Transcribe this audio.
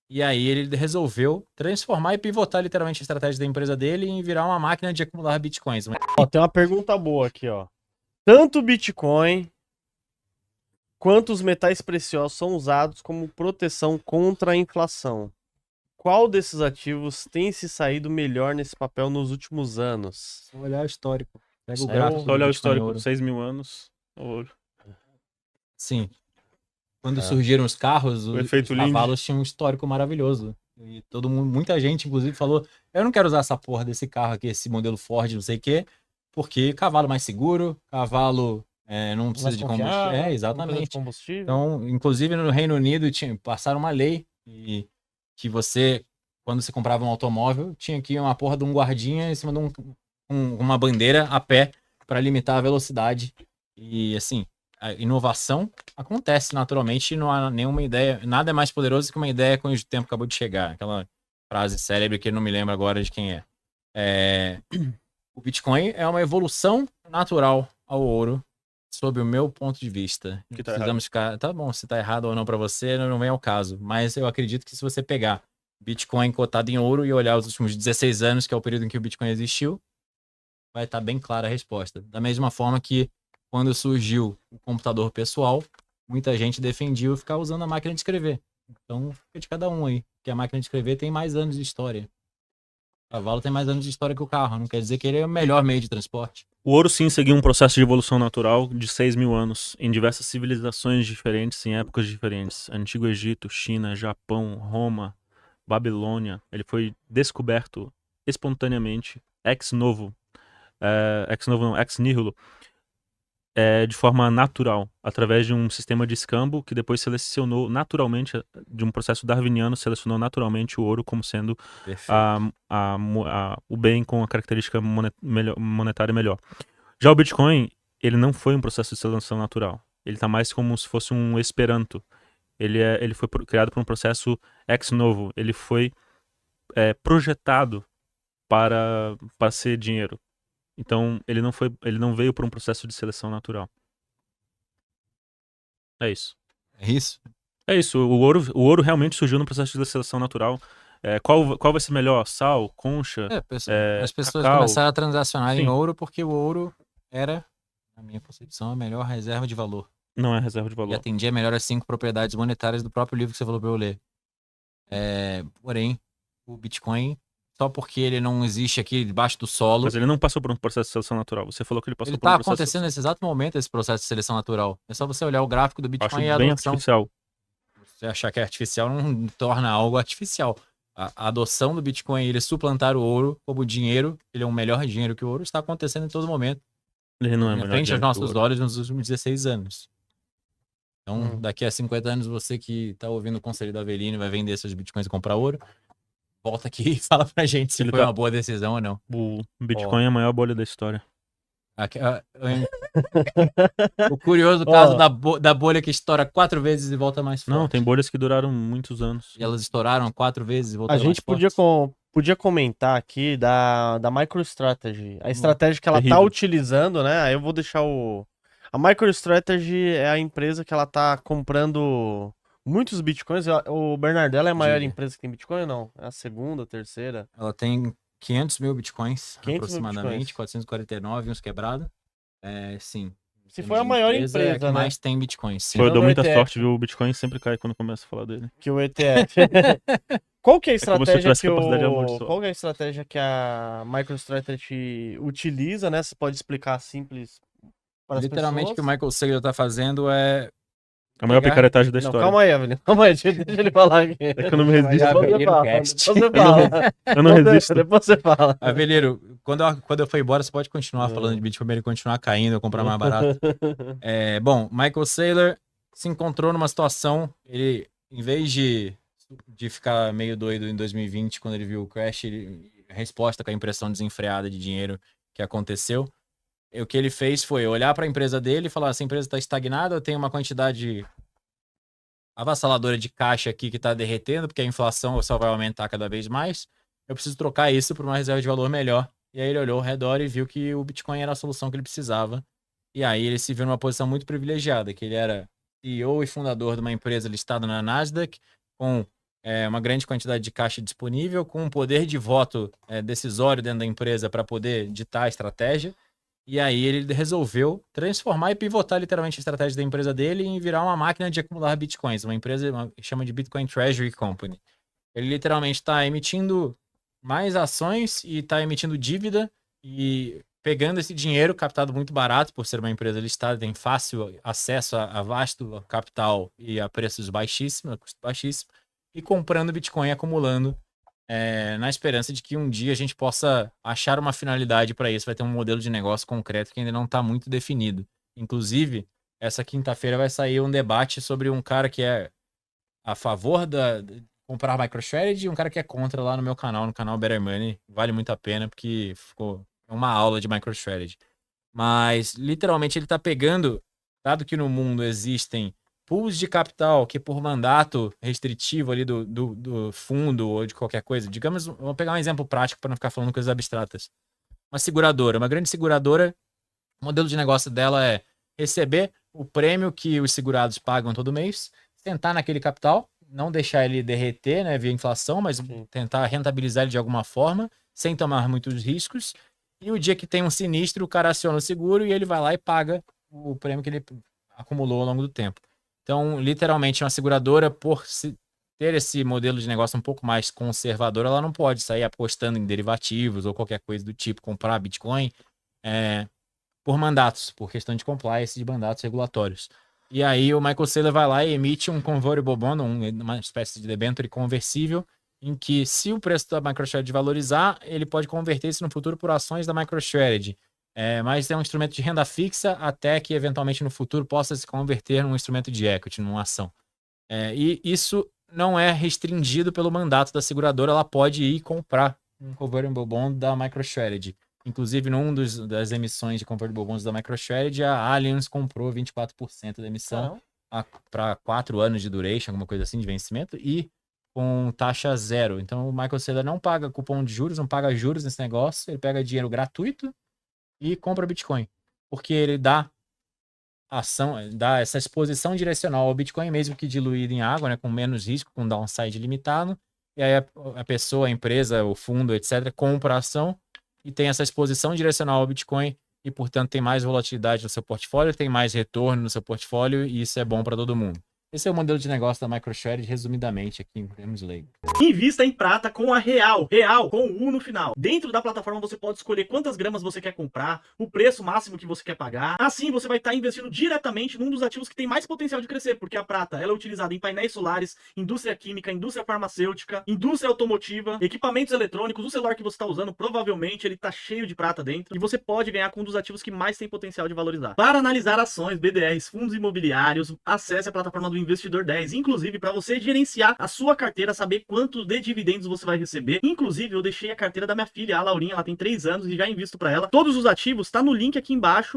E aí ele resolveu transformar e pivotar literalmente a estratégia da empresa dele em virar uma máquina de acumular bitcoins. Ó, tem uma pergunta boa aqui, ó. Tanto o Bitcoin quanto os metais preciosos são usados como proteção contra a inflação. Qual desses ativos tem se saído melhor nesse papel nos últimos anos? Só olhar o histórico. Pega o Isso aí gráfico Só do olhar o Bitcoin e histórico, ouro. 6 mil anos, ouro. Sim. Quando É. surgiram os carros, O os efeito Lindy. cavalos tinham um histórico maravilhoso. E todo mundo, muita gente, inclusive, falou: eu não quero usar essa porra desse carro aqui, esse modelo Ford, não sei o quê, porque cavalo mais seguro, cavalo não precisa de combustível. Não precisa de Exatamente. combustível. Então, inclusive no Reino Unido, passaram uma lei que você, quando você comprava um automóvel, tinha aqui uma porra de um guardinha em cima de uma bandeira a pé para limitar a velocidade. E assim, a inovação acontece naturalmente e não há nenhuma ideia, nada é mais poderoso que uma ideia quando o tempo acabou de chegar. Aquela frase célebre que eu não me lembro agora de quem é. O Bitcoin é uma evolução natural ao ouro, sob o meu ponto de vista. Não Que tá precisamos ficar. Tá bom, se tá errado ou não para você, não vem ao caso. Mas eu acredito que se você pegar Bitcoin cotado em ouro e olhar os últimos 16 anos, que é o período em que o Bitcoin existiu, vai estar bem clara a resposta. Da mesma forma que quando surgiu o computador pessoal, muita gente defendia ficar usando a máquina de escrever. Então, fica de cada um aí. Porque a máquina de escrever tem mais anos de história. O cavalo tem mais anos de história que o carro. Não quer dizer que ele é o melhor meio de transporte. O ouro sim seguiu um processo de evolução natural de 6 mil anos, em diversas civilizações diferentes, em épocas diferentes. Antigo Egito, China, Japão, Roma, Babilônia. Ele foi descoberto espontaneamente, ex novo não, ex nihilo, de forma natural, através de um sistema de escambo que depois selecionou naturalmente, de um processo darwiniano, selecionou naturalmente o ouro como sendo Perfeito. o bem com a característica monetária melhor. Já o Bitcoin, ele não foi um processo de seleção natural. Ele tá mais como se fosse um Esperanto. Ele foi criado por um processo ex novo. Ele foi projetado para ser dinheiro. Então, ele não veio por um processo de seleção natural. É isso. É isso? É isso. O ouro realmente surgiu no processo de seleção natural. Qual vai ser melhor? Sal, concha, As pessoas cacau? começaram a transacionar em Sim. ouro porque o ouro era, na minha concepção, a melhor reserva de valor. Não é reserva de E valor. atendia melhor as 5 propriedades monetárias do próprio livro que você falou para eu ler. Porém, o Bitcoin, só porque ele não existe aqui debaixo do solo, Mas ele não passou por um processo de seleção natural. Você falou que ele passou ele por um está processo de acontecendo nesse exato momento, esse processo de seleção natural. É só você olhar o gráfico do Acho Bitcoin e a bem adoção. artificial. Você achar que é artificial não torna algo artificial. A adoção do Bitcoin, ele suplantar o ouro como dinheiro, ele é um melhor dinheiro que o ouro, está acontecendo em todo momento. Ele não é Na melhor frente aos dinheiro que o nossos ouro. olhos nos últimos 16 anos. Então, Hum. daqui a 50 anos, você que está ouvindo o conselho da Avelino vai vender seus bitcoins e comprar ouro, volta aqui e fala pra gente se Ele foi tá- uma boa decisão ou não. O Bitcoin é a maior bolha da história. O curioso caso Ó, da bolha que estoura 4 vezes e volta mais forte. Não, tem bolhas que duraram muitos anos. E elas estouraram 4 vezes e a voltaram mais gente podia, fortes. podia comentar aqui da MicroStrategy. A Vamos lá. estratégia que ela tá Terrível. utilizando, né? Aí eu vou deixar o. A MicroStrategy é a empresa que ela tá comprando muitos bitcoins. O Bernardello é a maior Diga. empresa que tem bitcoin ou não? É a segunda, a terceira? Ela tem 500 mil bitcoins, 500 mil aproximadamente, bitcoins. 449, uns quebrados. Sim. Em Se termos foi a de maior é a empresa, que né? mais tem bitcoins, sim. Eu dou Tirando o muita ETF. sorte, viu? O Bitcoin sempre cai quando começa a falar dele. Que o ETF. Qual que é a É como se eu estratégia tivesse capacidade de amaldiçoar. qual que é a estratégia que a MicroStrategy utiliza, né? Você pode explicar simples para as Literalmente o que o pessoas? Michael Saylor tá fazendo é A maior pegar picaretagem da Não, história. calma aí, Evelyn. Calma aí, deixa ele falar aqui. É que eu não me chamar de resisto. Depois você Avelino fala. Cast. Depois você fala. Eu não resisto. Depois você fala. Avelino, quando eu for embora, você pode continuar falando de Bitcoin, ele continuar caindo, eu comprar mais barato. Bom, Michael Saylor se encontrou numa situação, ele, em vez de ficar meio doido em 2020, quando ele viu o crash, a resposta com a impressão desenfreada de dinheiro que aconteceu, o que ele fez foi olhar para a empresa dele e falar: essa empresa está estagnada, eu tenho uma quantidade avassaladora de caixa aqui que está derretendo, porque a inflação só vai aumentar cada vez mais. Eu preciso trocar isso por uma reserva de valor melhor. E aí ele olhou ao redor e viu que o Bitcoin era a solução que ele precisava. E aí ele se viu numa posição muito privilegiada, que ele era CEO e fundador de uma empresa listada na Nasdaq, com uma grande quantidade de caixa disponível, com um poder de voto decisório dentro da empresa para poder ditar a estratégia. E aí ele resolveu transformar e pivotar literalmente a estratégia da empresa dele em virar uma máquina de acumular bitcoins, uma empresa que chama de Bitcoin Treasury Company. Ele literalmente está emitindo mais ações e está emitindo dívida e pegando esse dinheiro captado muito barato por ser uma empresa listada, tem fácil acesso a vasto capital e a preços baixíssimos, a custo baixíssimo, e comprando Bitcoin e acumulando na esperança de que um dia a gente possa achar uma finalidade para isso. Vai ter um modelo de negócio concreto que ainda não está muito definido. Inclusive, essa quinta-feira vai sair um debate sobre um cara que é a favor de comprar MicroStrategy e um cara que é contra lá no meu canal, no canal Better Money. Vale muito a pena porque ficou uma aula de MicroStrategy. Mas, literalmente, ele está pegando, dado que no mundo existem pools de capital que por mandato restritivo ali do fundo ou de qualquer coisa, digamos, vou pegar um exemplo prático para não ficar falando coisas abstratas. Uma seguradora, uma grande seguradora, o modelo de negócio dela é receber o prêmio que os segurados pagam todo mês, sentar naquele capital, não deixar ele derreter, né, via inflação, mas tentar rentabilizar ele de alguma forma, sem tomar muitos riscos. E o dia que tem um sinistro, o cara aciona o seguro e ele vai lá e paga o prêmio que ele acumulou ao longo do tempo. Então, literalmente, uma seguradora, por ter esse modelo de negócio um pouco mais conservador, ela não pode sair apostando em derivativos ou qualquer coisa do tipo, comprar Bitcoin por mandatos, por questão de compliance de mandatos regulatórios. E aí o Michael Saylor vai lá e emite um convertible bond, uma espécie de debenture conversível, em que se o preço da MicroStrategy valorizar, ele pode converter isso no futuro por ações da MicroStrategy. Mas é um instrumento de renda fixa até que eventualmente no futuro possa se converter num instrumento de equity, numa ação. E isso não é restringido pelo mandato da seguradora, ela pode ir comprar um convertible bond da MicroStrategy. Inclusive, num das emissões de convertible bonds da MicroStrategy, a Allianz comprou 24% da emissão para 4 anos de duration, alguma coisa assim, de vencimento, e com taxa zero. Então, o Michael Saylor não paga cupom de juros, não paga juros nesse negócio, ele pega dinheiro gratuito e compra Bitcoin, porque ele dá essa exposição direcional ao Bitcoin, mesmo que diluído em água, né, com menos risco, com downside limitado, e aí a pessoa, a empresa, o fundo, etc., compra a ação e tem essa exposição direcional ao Bitcoin e, portanto, tem mais volatilidade no seu portfólio, tem mais retorno no seu portfólio e isso é bom para todo mundo. Esse é o modelo de negócio da MicroStrategy, resumidamente, aqui em termos leigos. Invista em prata com a Real com U no final. Dentro da plataforma você pode escolher quantas gramas você quer comprar, o preço máximo que você quer pagar. Assim você vai estar investindo diretamente num dos ativos que tem mais potencial de crescer, porque a prata ela é utilizada em painéis solares, indústria química, indústria farmacêutica, indústria automotiva, equipamentos eletrônicos. O celular que você está usando, provavelmente ele está cheio de prata dentro e você pode ganhar com um dos ativos que mais tem potencial de valorizar. Para analisar ações, BDRs, fundos imobiliários, acesse a plataforma do Investidor 10, inclusive para você gerenciar a sua carteira, saber quanto de dividendos você vai receber. Inclusive, eu deixei a carteira da minha filha, a Laurinha, ela tem 3 anos e já invisto para ela. Todos os ativos tá no link aqui embaixo